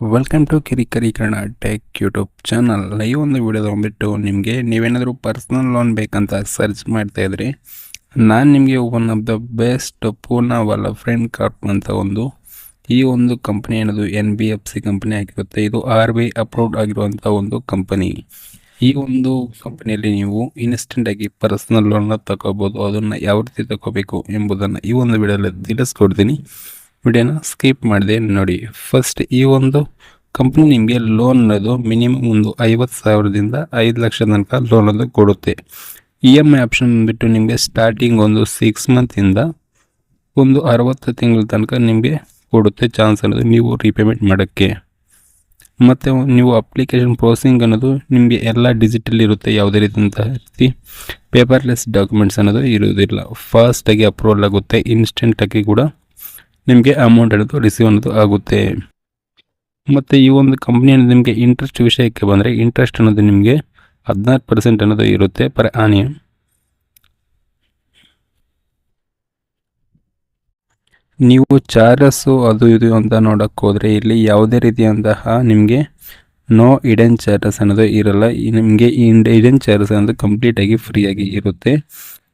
Welcome to Kirikari Kannada tech YouTube channel. ಈ ಒಂದು video ತೊಗೊಂಡ್ಬಿಟ್ಟು ನಿಮಗೆ ನೀವೇನಾದರೂ ಪರ್ಸ್ನಲ್ ಲೋನ್ ಬೇಕಂತ ಸರ್ಚ್ ಮಾಡ್ತಾ ಇದ್ರಿ, ನಾನು ನಿಮಗೆ ಒನ್ ಆಫ್ ದ ಬೆಸ್ಟ್ ಪೂರ್ಣ ವಾಲ ಫ್ರೆಂಡ್ ಕಾರ್ಪ್ ಅಂತ ಈ ಒಂದು ಕಂಪನಿ ಏನದು NBFC ಕಂಪನಿ ಆಗಿರುತ್ತೆ. ಇದು RBI ಅಪ್ರೂವ್ಡ್ ಆಗಿರುವಂಥ ಒಂದು ಕಂಪನಿ. ಈ ಒಂದು ಕಂಪನಿಯಲ್ಲಿ ನೀವು ಇನ್ಸ್ಟೆಂಟಾಗಿ ಪರ್ಸ್ನಲ್ ಲೋನ್ನ ತಗೋಬೋದು. ಅದನ್ನು ಯಾವ ರೀತಿ ತಗೋಬೇಕು ಎಂಬುದನ್ನು ಈ ಒಂದು ವಿಡಿಯೋದಲ್ಲಿ ತಿಳಿಸ್ಕೊಡ್ತೀನಿ. ವಿಡಿಯೋನ ಸ್ಕಿಪ್ ಮಾಡಿದೆ ನೋಡಿ. ಫಸ್ಟ್ ಈ ಒಂದು ಕಂಪ್ನಿ ನಿಮಗೆ ಲೋನ್ ಅನ್ನೋದು ಮಿನಿಮಮ್ ಒಂದು 50,000ದಿಂದ 5 ಲಕ್ಷ ತನಕ ಲೋನ್ ಅದು ಕೊಡುತ್ತೆ. EMI ಆಪ್ಷನ್ ಬಂದುಬಿಟ್ಟು ನಿಮಗೆ ಸ್ಟಾರ್ಟಿಂಗ್ ಒಂದು 6 ಮಂತಿಂದ ಒಂದು 60 ತಿಂಗಳ ತನಕ ನಿಮಗೆ ಕೊಡುತ್ತೆ ಚಾನ್ಸ್ ಅನ್ನೋದು ನೀವು ರೀಪೇಮೆಂಟ್ ಮಾಡೋಕ್ಕೆ. ಮತ್ತು ನೀವು ಅಪ್ಲಿಕೇಶನ್ ಪ್ರೋಸೆಸಿಂಗ್ ಅನ್ನೋದು ನಿಮಗೆ ಎಲ್ಲ ಡಿಜಿಟಲ್ ಇರುತ್ತೆ. ಯಾವುದೇ ರೀತಿ ಪೇಪರ್ಲೆಸ್ ಡಾಕ್ಯುಮೆಂಟ್ಸ್ ಅನ್ನೋದು ಇರೋದಿಲ್ಲ. ಫಾಸ್ಟಾಗಿ ಅಪ್ರೂವಲ್ ಆಗುತ್ತೆ. ಇನ್ಸ್ಟೆಂಟಾಗಿ ಕೂಡ ನಿಮಗೆ ಅಮೌಂಟ್ ಅನ್ನೋದು ರಿಸೀವ್ ಅನ್ನೋದು ಆಗುತ್ತೆ. ಮತ್ತು ಈ ಒಂದು ಕಂಪ್ನಿಯಲ್ಲಿ ನಿಮಗೆ ಇಂಟ್ರೆಸ್ಟ್ ವಿಷಯಕ್ಕೆ ಬಂದರೆ, ಇಂಟ್ರೆಸ್ಟ್ ಅನ್ನೋದು ನಿಮಗೆ 16% ಅನ್ನೋದು ಇರುತ್ತೆ ಪರ್ ಆನಿಯನ್. ನೀವು ಚಾರ್ಜಸ್ಸು ಅದು ಇದು ಅಂತ ನೋಡೋಕ್ಕೆ ಹೋದರೆ ಇಲ್ಲಿ ಯಾವುದೇ ರೀತಿಯಂತಹ ನಿಮಗೆ ನೋ ಹಿಡನ್ ಚಾರ್ಜಸ್ ಅನ್ನೋದು ಇರಲ್ಲ. ನಿಮಗೆ ಈ ಹಿಡನ್ ಚಾರ್ಜಸ್ ಅನ್ನೋದು ಕಂಪ್ಲೀಟಾಗಿ ಫ್ರೀಯಾಗಿ ಇರುತ್ತೆ.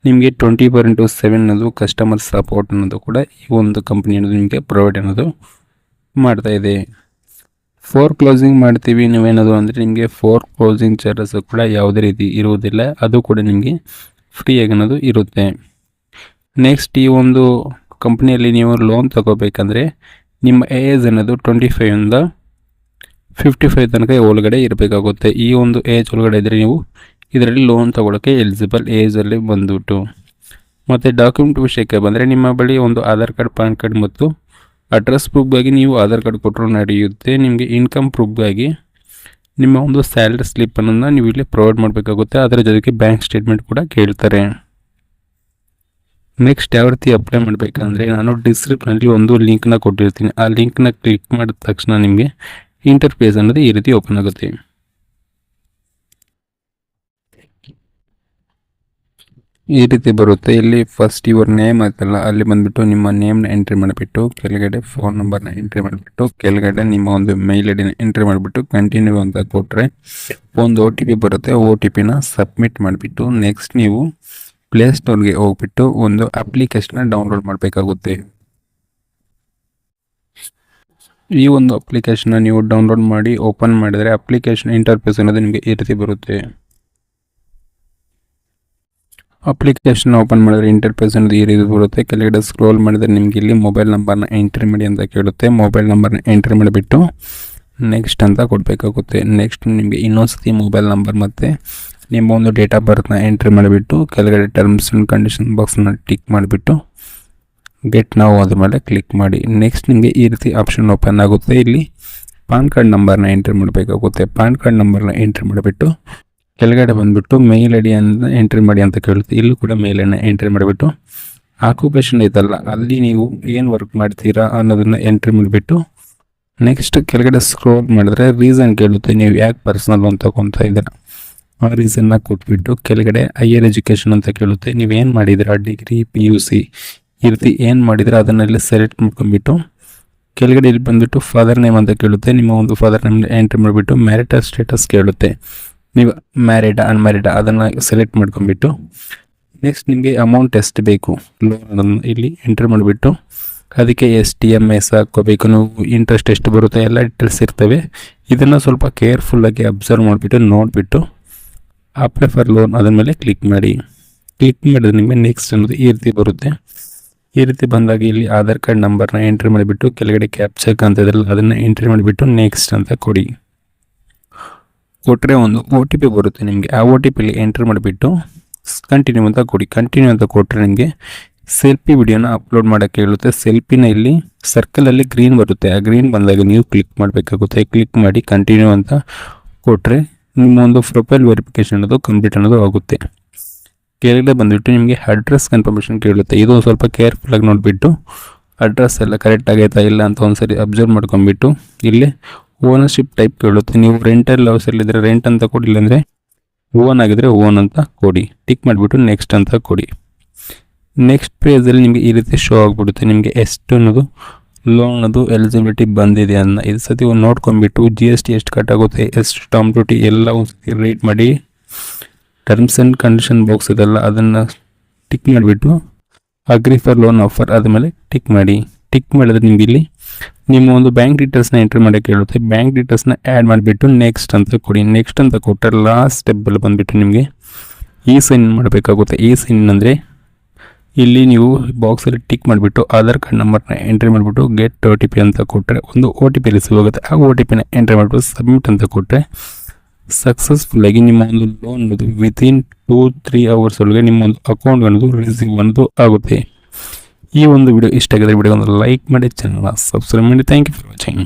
ನಿಮಗೆ 24/7 ಅನ್ನೋದು ಕಸ್ಟಮರ್ ಸಪೋರ್ಟ್ ಅನ್ನೋದು ಕೂಡ ಈ ಒಂದು ಕಂಪ್ನಿ ಅನ್ನೋದು ನಿಮಗೆ ಪ್ರೊವೈಡ್ ಅನ್ನೋದು ಮಾಡ್ತಾ ಇದೆ. ಕ್ಲೋಸಿಂಗ್ ಮಾಡ್ತೀವಿ ನೀವೇನದು ಅಂದರೆ ನಿಮಗೆ ಕ್ಲೋಸಿಂಗ್ ಚಾರ್ಜಸ್ ಕೂಡ ಯಾವುದೇ ರೀತಿ ಇರುವುದಿಲ್ಲ. ಅದು ಕೂಡ ನಿಮಗೆ ಫ್ರೀಯಾಗಿ ಅನ್ನೋದು ಇರುತ್ತೆ. ನೆಕ್ಸ್ಟ್ ಈ ಒಂದು ಕಂಪ್ನಿಯಲ್ಲಿ ನೀವು ಲೋನ್ ತಗೋಬೇಕಂದ್ರೆ ನಿಮ್ಮ ಏಜ್ ಅನ್ನೋದು 25ಇಂದ 55 ತನಕ ಒಳಗಡೆ ಇರಬೇಕಾಗುತ್ತೆ. ಈ ಒಂದು ಏಜ್ ಒಳಗಡೆ ಇದ್ದರೆ ನೀವು ಇದರಲ್ಲಿ ಲೋನ್ ತೊಗೊಳ್ಳೋಕ್ಕೆ ಎಲಿಜಿಬಲ್ ಏಜಲ್ಲಿ ಬಂದುಬಿಟ್ಟು. ಮತ್ತು ಡಾಕ್ಯುಮೆಂಟ್ ವಿಷಯಕ್ಕೆ ಬಂದರೆ ನಿಮ್ಮ ಬಳಿ ಒಂದು ಆಧಾರ್ ಕಾರ್ಡ್, ಪಾನ್ ಕಾರ್ಡ್ ಮತ್ತು ಅಡ್ರೆಸ್ ಪ್ರೂಫ್ಗಾಗಿ ನೀವು ಆಧಾರ್ ಕಾರ್ಡ್ ಕೊಟ್ಟರು ನಡೆಯುತ್ತೆ. ನಿಮಗೆ ಇನ್ಕಮ್ ಪ್ರೂಫ್ಗಾಗಿ ನಿಮ್ಮ ಒಂದು ಸ್ಯಾಲ್ರಿ ಸ್ಲಿಪ್ಪನ್ನು ನೀವು ಇಲ್ಲಿ ಪ್ರೊವೈಡ್ ಮಾಡಬೇಕಾಗುತ್ತೆ. ಅದರ ಜೊತೆಗೆ ಬ್ಯಾಂಕ್ ಸ್ಟೇಟ್ಮೆಂಟ್ ಕೂಡ ಕೇಳ್ತಾರೆ. ನೆಕ್ಸ್ಟ್ ಯಾವ ರೀತಿ ಅಪ್ಲೈ ಮಾಡಬೇಕಂದ್ರೆ, ನಾನು ಡಿಸ್ಕ್ರಿಪ್ಷನಲ್ಲಿ ಒಂದು ಲಿಂಕ್ನ ಕೊಟ್ಟಿರ್ತೀನಿ. ಆ ಲಿಂಕ್ನ ಕ್ಲಿಕ್ ಮಾಡಿದ ತಕ್ಷಣ ನಿಮಗೆ ಇಂಟರ್ಫೇಸ್ ಅನ್ನೋದು ಈ ರೀತಿ ಓಪನ್ ಆಗುತ್ತೆ. ಈ ರೀತಿ ಬರುತ್ತೆ. ಇಲ್ಲಿ ಫಸ್ಟ್ ಯುವರ್ ನೇಮ್ ಆಯ್ತಲ್ಲ, ಅಲ್ಲಿ ಬಂದುಬಿಟ್ಟು ನಿಮ್ಮ ನೇಮ್ನ ಎಂಟ್ರಿ ಮಾಡಿಬಿಟ್ಟು ಕೆಳಗಡೆ ಫೋನ್ ನಂಬರ್ನ ಎಂಟ್ರಿ ಮಾಡಿಬಿಟ್ಟು ಕೆಳಗಡೆ ನಿಮ್ಮ ಒಂದು ಮೇಲ್ ಐ ಡಿನ ಎಂಟ್ರಿ ಮಾಡಿಬಿಟ್ಟು ಕಂಟಿನ್ಯೂ ಅಂತ ಕೊಟ್ಟರೆ ಒಂದು OTP ಬರುತ್ತೆ. OTPನ ಸಬ್ಮಿಟ್ ಮಾಡಿಬಿಟ್ಟು ನೆಕ್ಸ್ಟ್ ನೀವು ಪ್ಲೇಸ್ಟೋರ್ಗೆ ಹೋಗ್ಬಿಟ್ಟು ಒಂದು ಅಪ್ಲಿಕೇಶನ್ನ ಡೌನ್ಲೋಡ್ ಮಾಡಬೇಕಾಗುತ್ತೆ. ಈ ಒಂದು ಅಪ್ಲಿಕೇಶನ್ನ ನೀವು ಡೌನ್ಲೋಡ್ ಮಾಡಿ ಓಪನ್ ಮಾಡಿದರೆ ಅಪ್ಲಿಕೇಶನ್ ಇಂಟರ್ಫೇಸ್ ಅನ್ನೋದು ನಿಮಗೆ ಈ ರೀತಿ ಬರುತ್ತೆ. ಅಪ್ಲಿಕೇಶನ್ ಓಪನ್ ಮಾಡಿದ್ರೆ ಇಂಟರ್ಫೇಸ್ ಅನ್ನೋದು ಈ ರೀತಿ ಬರುತ್ತೆ. ಕೆಳಗಡೆ ಸ್ಕ್ರೋಲ್ ಮಾಡಿದರೆ ನಿಮಗೆ ಇಲ್ಲಿ ಮೊಬೈಲ್ ನಂಬರ್ನ ಎಂಟ್ರಿ ಮಾಡಿ ಅಂತ ಕೇಳುತ್ತೆ. ಮೊಬೈಲ್ ನಂಬರ್ನ ಎಂಟ್ರಿ ಮಾಡಿಬಿಟ್ಟು ನೆಕ್ಸ್ಟ್ ಅಂತ ಕೊಡಬೇಕಾಗುತ್ತೆ. ನೆಕ್ಸ್ಟ್ ನಿಮಗೆ ಇನ್ನೊಂದ್ಸತಿ ಮೊಬೈಲ್ ನಂಬರ್ ಮತ್ತು ನಿಮ್ಮ ಒಂದು ಡೇಟ್ ಆಫ್ ಬರ್ತ್ನ ಎಂಟ್ರಿ ಮಾಡಿಬಿಟ್ಟು ಕೆಳಗಡೆ ಟರ್ಮ್ಸ್ ಆ್ಯಂಡ್ ಕಂಡೀಷನ್ ಬಾಕ್ಸ್ನ ಟಿಕ್ ಮಾಡಿಬಿಟ್ಟು ಗೆಟ್ ನಾವು ಅದ್ರ ಮೇಲೆ ಕ್ಲಿಕ್ ಮಾಡಿ. ನೆಕ್ಸ್ಟ್ ನಿಮಗೆ ಈ ರೀತಿ ಆಪ್ಷನ್ ಓಪನ್ ಆಗುತ್ತೆ. ಇಲ್ಲಿ ಪಾನ್ ಕಾರ್ಡ್ ನಂಬರ್ನ ಎಂಟ್ರಿ ಮಾಡಬೇಕಾಗುತ್ತೆ. ಪಾನ್ ಕಾರ್ಡ್ ನಂಬರ್ನ ಎಂಟ್ರಿ ಮಾಡಿಬಿಟ್ಟು ಕೆಳಗಡೆ ಬಂದುಬಿಟ್ಟು ಮೇಲ್ ಐ ಡಿಯನ್ನು ಎಂಟ್ರಿ ಮಾಡಿ ಅಂತ ಕೇಳುತ್ತೆ. ಇಲ್ಲೂ ಕೂಡ ಮೇಲನ್ನು ಎಂಟ್ರಿ ಮಾಡಿಬಿಟ್ಟು ಆಕ್ಯುಪೇಷನ್ ಐತಲ್ಲ, ಅಲ್ಲಿ ನೀವು ಏನು ವರ್ಕ್ ಮಾಡ್ತೀರಾ ಅನ್ನೋದನ್ನು ಎಂಟ್ರಿ ಮಾಡಿಬಿಟ್ಟು ನೆಕ್ಸ್ಟ್ ಕೆಳಗಡೆ ಸ್ಕ್ರೋಲ್ ಮಾಡಿದ್ರೆ ರೀಸನ್ ಕೇಳುತ್ತೆ. ನೀವು ಯಾಕೆ ಪರ್ಸನಲ್ ಲೋನ್ ತಗೊತಾ ಇದ್ದೀರಾ ಆ ರೀಸನ್ನ ಕೊಟ್ಬಿಟ್ಟು ಕೆಳಗಡೆ ಹೈಯರ್ ಎಜುಕೇಷನ್ ಅಂತ ಕೇಳುತ್ತೆ. ನೀವೇನು ಮಾಡಿದ್ದೀರಾ, ಡಿಗ್ರಿ, PUC ಈ ರೀತಿ ಏನು ಮಾಡಿದ್ರೆ ಅದನ್ನೆಲ್ಲ ಸೆಲೆಕ್ಟ್ ಮಾಡ್ಕೊಂಡ್ಬಿಟ್ಟು ಕೆಳಗಡೆ ಇಲ್ಲಿ ಬಂದುಬಿಟ್ಟು ಫಾದರ್ ನೇಮ್ ಅಂತ ಕೇಳುತ್ತೆ. ನಿಮ್ಮ ಒಂದು ಫಾದರ್ ನೇಮ್ ಎಂಟ್ರಿ ಮಾಡಿಬಿಟ್ಟು ಮ್ಯಾರಿಟಲ್ ಸ್ಟೇಟಸ್ ಕೇಳುತ್ತೆ. ನೀವು ಮ್ಯಾರಿಡ ಅನ್ಮ್ಯಾರಿಡ ಅದನ್ನು ಸೆಲೆಕ್ಟ್ ಮಾಡ್ಕೊಂಡ್ಬಿಟ್ಟು ನೆಕ್ಸ್ಟ್ ನಿಮಗೆ ಅಮೌಂಟ್ ಎಷ್ಟು ಬೇಕು ಲೋನ್ ಅದನ್ನು ಇಲ್ಲಿ ಎಂಟ್ರಿ ಮಾಡಿಬಿಟ್ಟು ಅದಕ್ಕೆ STMS ಹಾಕ್ಕೋಬೇಕು. ನೀವು ಇಂಟ್ರೆಸ್ಟ್ ಎಷ್ಟು ಬರುತ್ತೆ ಎಲ್ಲ ಡೀಟೇಲ್ಸ್ ಇರ್ತವೆ. ಇದನ್ನು ಸ್ವಲ್ಪ ಕೇರ್ಫುಲ್ಲಾಗಿ ಅಬ್ಸರ್ವ್ ಮಾಡಿಬಿಟ್ಟು ನೋಡಿಬಿಟ್ಟು ಅಪ್ಲೈ ಫಾರ್ ಲೋನ್ ಅದ್ರ ಮೇಲೆ ಕ್ಲಿಕ್ ಮಾಡಿ. ಕ್ಲಿಕ್ ಮಾಡಿದ್ರೆ ನಿಮಗೆ ನೆಕ್ಸ್ಟ್ ಅನ್ನೋದು ಈ ರೀತಿ ಬರುತ್ತೆ. ಈ ರೀತಿ ಬಂದಾಗ ಇಲ್ಲಿ ಆಧಾರ್ ಕಾರ್ಡ್ ನಂಬರ್ನ ಎಂಟ್ರಿ ಮಾಡಿಬಿಟ್ಟು ಕೆಳಗಡೆ ಕ್ಯಾಪ್ಚರ್ ಅಂತ ಇದೆಲ್ಲ ಅದನ್ನು ಎಂಟ್ರಿ ಮಾಡಿಬಿಟ್ಟು ನೆಕ್ಸ್ಟ್ ಅಂತ ಕೊಡಿ. ಕೊಟ್ಟರೆ ಒಂದು OTP ಬರುತ್ತೆ ನಿಮಗೆ. ಆ OTPಲಿ ಎಂಟ್ರಿ ಮಾಡಿಬಿಟ್ಟು ಕಂಟಿನ್ಯೂ ಅಂತ ಕೊಡಿ. ಕಂಟಿನ್ಯೂ ಅಂತ ಕೊಟ್ಟರೆ ನಿಮಗೆ ಸೆಲ್ಫಿ ವಿಡಿಯೋನ ಅಪ್ಲೋಡ್ ಮಾಡೋಕ್ಕೆ ಹೇಳುತ್ತೆ. ಸೆಲ್ಫಿನ ಇಲ್ಲಿ ಸರ್ಕಲಲ್ಲಿ ಗ್ರೀನ್ ಬರುತ್ತೆ. ಆ ಗ್ರೀನ್ ಬಂದಾಗ ನೀವು ಕ್ಲಿಕ್ ಮಾಡಬೇಕಾಗುತ್ತೆ. ಕ್ಲಿಕ್ ಮಾಡಿ ಕಂಟಿನ್ಯೂ ಅಂತ ಕೊಟ್ಟರೆ ನಿಮ್ಮ ಒಂದು ಪ್ರೊಫೈಲ್ ವೆರಿಫಿಕೇಷನ್ ಅನ್ನೋದು ಕಂಪ್ಲೀಟ್ ಅನ್ನೋದು ಆಗುತ್ತೆ. ಕೆಳಗಡೆ ಬಂದುಬಿಟ್ಟು ನಿಮಗೆ ಅಡ್ರೆಸ್ ಕನ್ಫರ್ಮೇಷನ್ ಕೇಳುತ್ತೆ. ಇದು ಸ್ವಲ್ಪ ಕೇರ್ಫುಲ್ಲಾಗಿ ನೋಡಿಬಿಟ್ಟು ಅಡ್ರೆಸ್ ಎಲ್ಲ ಕರೆಕ್ಟ್ ಆಗೈತಾ ಇಲ್ಲ ಅಂತ ಒಂದ್ಸರಿ ಅಬ್ಸರ್ವ್ ಮಾಡ್ಕೊಂಡ್ಬಿಟ್ಟು ಇಲ್ಲಿ ಓನರ್ಶಿಪ್ ಟೈಪ್ ಕೇಳುತ್ತೆ. ನೀವು ರೆಂಟಲ್ ಹೌಸಲ್ಲಿದ್ದರೆ ರೆಂಟ್ ಅಂತ ಕೊಡಿ, ಇಲ್ಲಾಂದರೆ ಓನ್ ಆಗಿದ್ರೆ ಓನ್ ಅಂತ ಕೊಡಿ. ಟಿಕ್ ಮಾಡಿಬಿಟ್ಟು ನೆಕ್ಸ್ಟ್ ಅಂತ ಕೊಡಿ. ನೆಕ್ಸ್ಟ್ ಪೇಜಲ್ಲಿ ನಿಮಗೆ ಈ ರೀತಿ ಶೋ ಆಗಿಬಿಡುತ್ತೆ. ನಿಮಗೆ ಎಷ್ಟು ಅನ್ನೋದು ಲೋನ್ ಅದು ಎಲಿಜಿಬಿಲಿಟಿ ಬಂದಿದೆ ಅನ್ನೋ ಇದು ಸತಿ ಒಂದು ನೋಡ್ಕೊಂಡ್ಬಿಟ್ಟು GST ಎಷ್ಟು ಕಟ್ಟಾಗುತ್ತೆ, ಎಷ್ಟು ಸ್ಟಾಂಪ್ ಡ್ಯೂಟಿ ಎಲ್ಲ ಒಂದು ಸತಿ ರೇಟ್ ಮಾಡಿ, ಟರ್ಮ್ಸ್ ಆ್ಯಂಡ್ ಕಂಡೀಷನ್ ಬಾಕ್ಸ್ ಇದೆಲ್ಲ ಅದನ್ನು ಟಿಕ್ ಮಾಡಿಬಿಟ್ಟು ಅಗ್ರಿ ಫಾರ್ ಲೋನ್ ಆಫರ್ ಆದಮೇಲೆ ಟಿಕ್ ಮಾಡಿ. ಟಿಕ್ ಮಾಡಿದ್ರೆ ನಿಮ್ಗೆ ಇಲ್ಲಿ ನಿಮ್ಮ ಒಂದು ಬ್ಯಾಂಕ್ ಡೀಟೇಲ್ಸ್ನ ಎಂಟ್ರಿ ಮಾಡೋಕ್ಕೆ ಹೇಳುತ್ತೆ. ಬ್ಯಾಂಕ್ ಡೀಟೇಲ್ಸ್ನ ಆ್ಯಡ್ ಮಾಡಿಬಿಟ್ಟು ನೆಕ್ಸ್ಟ್ ಅಂತ ಕೊಡಿ. ನೆಕ್ಸ್ಟ್ ಅಂತ ಕೊಟ್ಟರೆ ಲಾಸ್ಟ್ ಸ್ಟೆಪ್ಪಲ್ಲಿ ಬಂದುಬಿಟ್ಟು ನಿಮಗೆ ಸೈನ್ ಮಾಡಬೇಕಾಗುತ್ತೆ. ಸೈನ್ ಅಂದರೆ ಇಲ್ಲಿ ನೀವು ಬಾಕ್ಸಲ್ಲಿ ಟಿಕ್ ಮಾಡಿಬಿಟ್ಟು ಆಧಾರ್ ಕಾರ್ಡ್ ನಂಬರ್ನ ಎಂಟ್ರಿ ಮಾಡಿಬಿಟ್ಟು ಗೆಟ್ OTP ಅಂತ ಕೊಟ್ಟರೆ ಒಂದು OTP ರಿಸೀವ್ ಆಗುತ್ತೆ. ಆ OTPನ ಎಂಟ್ರಿ ಮಾಡಿಬಿಟ್ಟು ಸಬ್ಮಿಟ್ ಅಂತ ಕೊಟ್ಟರೆ ಸಕ್ಸಸ್ಫುಲ್ಲಾಗಿ ನಿಮ್ಮ ಒಂದು ಲೋನ್ ಅನ್ನೋದು ವಿತಿನ್ 2-3 ಅವರ್ಸ್ ಒಳಗೆ ನಿಮ್ಮ ಒಂದು ಅಕೌಂಟ್ ಅನ್ನೋದು ರಿಸೀವ್ ಅನ್ನೋದು ಆಗುತ್ತೆ. ಈ ಒಂದು ವಿಡಿಯೋ ಇಷ್ಟ ಆಗಿದ್ರೆ ವಿಡಿಯೋ ಒಂದು ಲೈಕ್ ಮಾಡಿ, ಚಾನಲ್ನ ಸಬ್ಸ್ಕ್ರೈಬ್ ಮಾಡಿ. Thank you for watching.